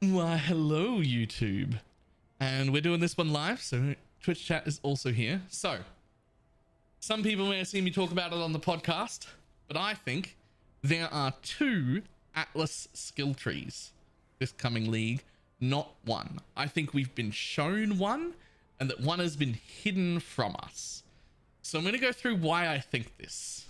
Why, hello, YouTube. And we're doing this one live, so Twitch chat is also here. So, some people may have seen me talk about it on the podcast, but I think there are two Atlas skill trees this coming league, not one. I think we've been shown one, and that one has been hidden from us. So I'm going to go through why I think this,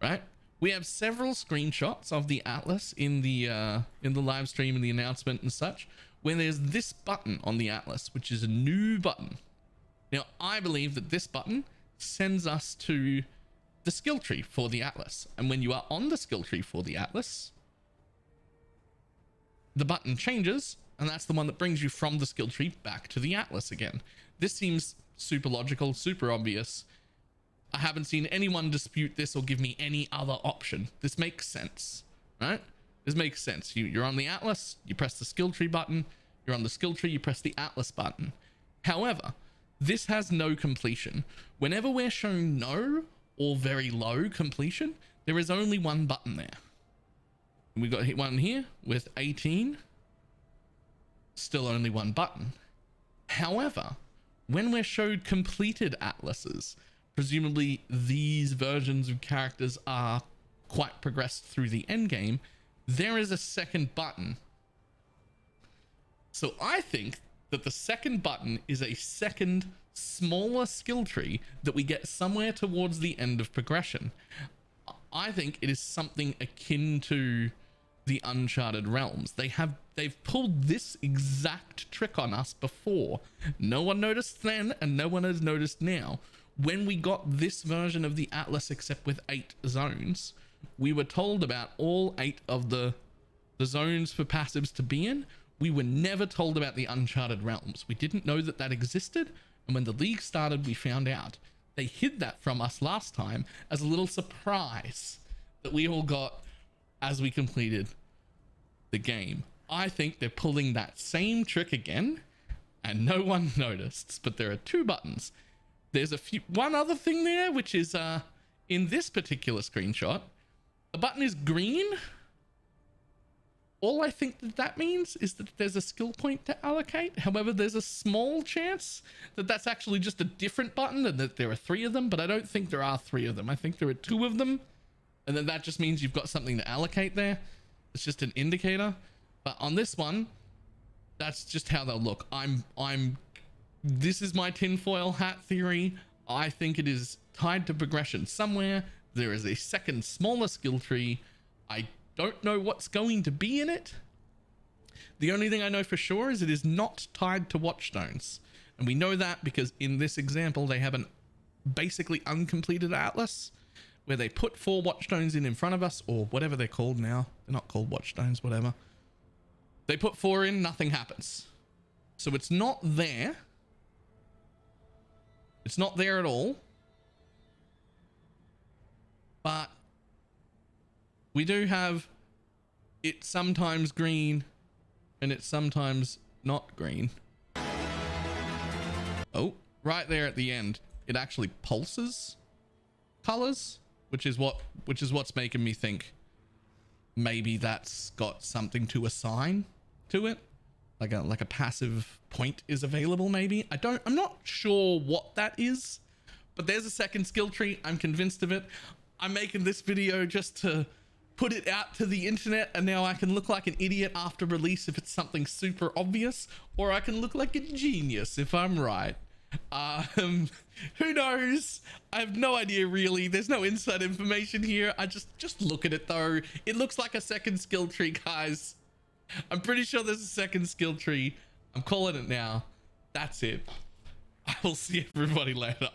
right? We have several screenshots of the Atlas in the live stream and the announcement and such, where there's this button on the Atlas, which is a new button. Now, I believe that this button sends us to the skill tree for the Atlas. And when you are on the skill tree for the Atlas, the button changes, and that's the one that brings you from the skill tree back to the Atlas again. This seems super logical, super obvious. I haven't seen anyone dispute this or give me any other option. This makes sense, right? This makes sense. You're on the Atlas, you press the skill tree button. You're on the skill tree, you press the Atlas button. However, this has no completion. Whenever we're shown no or very low completion, there is only one button there. We got one here with 18. Still only one button. However, when we're showed completed Atlases, presumably these versions of characters are quite progressed through the end game, there is a second button. So I think that the second button is a second smaller skill tree that we get somewhere towards the end of progression. I think it is something akin to the Uncharted Realms. They've pulled this exact trick on us before. No one noticed then, and no one has noticed now. When we got this version of the Atlas, except with 8 zones, we were told about all 8 of the zones for passives to be in. We were never told about the Uncharted Realms. We didn't know that that existed, and when the league started, we found out. They hid that from us last time as a little surprise that we all got as we completed the game. I think they're pulling that same trick again, and no one noticed, but there are 2 buttons. There's one other thing there, which is in this particular screenshot, the button is green. All I think that means is that there's a skill point to allocate. However, there's a small chance that that's actually just a different button and that there are 3 of them, but I don't think there are 3 of them. I think there are 2 of them, and then that just means you've got something to allocate there. It's just an indicator. But on this one, that's just how they'll look. This is my tinfoil hat theory. I think it is tied to progression somewhere. There is a second smaller skill tree. I don't know what's going to be in it. The only thing I know for sure is it is not tied to watchstones. And we know that because in this example, they have an basically uncompleted Atlas where they put 4 watchstones in front of us, or whatever they're called now. They're not called watchstones, whatever. They put 4 in, nothing happens. So it's not there. It's not there at all. But we do have it sometimes green and it's sometimes not green. Oh, right there at the end, it actually pulses colors, which is what's making me think maybe that's got something to assign to it. Like a passive point is available, maybe. I'm not sure what that is, but there's a second skill tree. I'm convinced of it. I'm making this video just to put it out to the internet, and now I can look like an idiot after release if it's something super obvious, or I can look like a genius if I'm right. Who knows? I have no idea really. There's no inside information here. I just look at it though. It looks like a second skill tree, guys. I'm pretty sure there's a second skill tree. I'm calling it now. That's it. I will see everybody later.